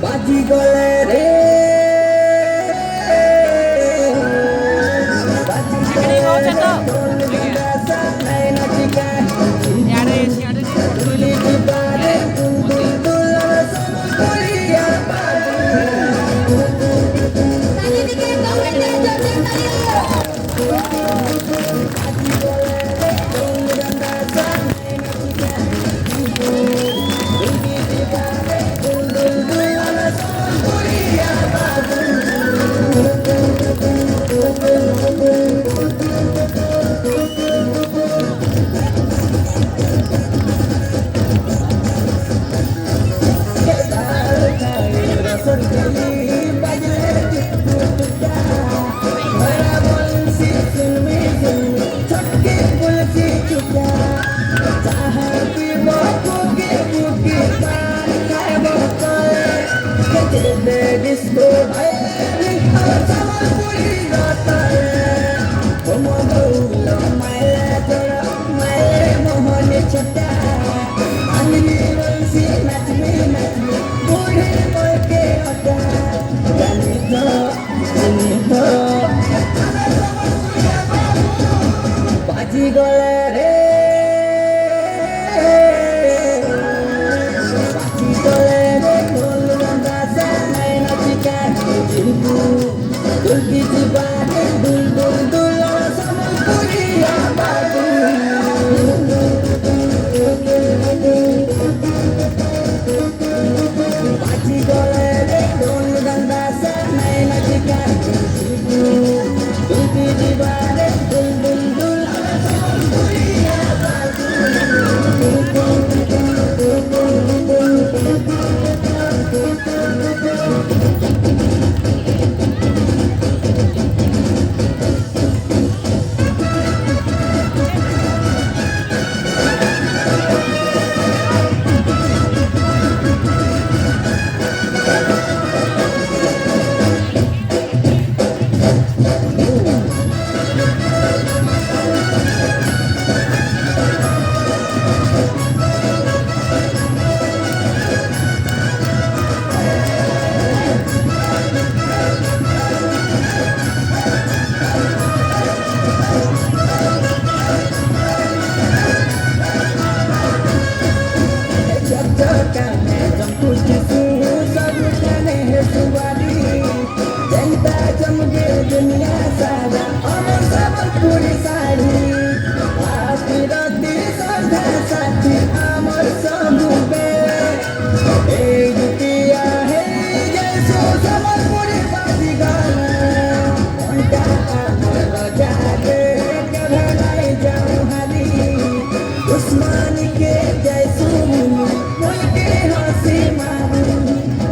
বাজি গলে রে বাজি গলে রে বাজি গলে রে ঢোল বাজা নাই নাচিকা চিরকু দুলকি জীবানে দুল দুল দুল সমপুরিয়া বাবু বাজি গলে রে ঢোল বাজা নাই নাচিকা চিরকু দুলকি জীবানে দুল দুল দুল दुनिया सारा अमर सबल पूरी सारी आपकी राती साधा साथी अमर सबूबे एक दुतिया है जैसो सबल पूरी बाजी गाना उनका अमर जाके कभी नहीं जाऊं हाली उस्मानी के जैसो मुल्के हंसी मारू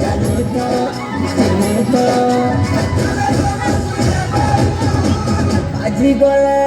जाने तो বাজি গলে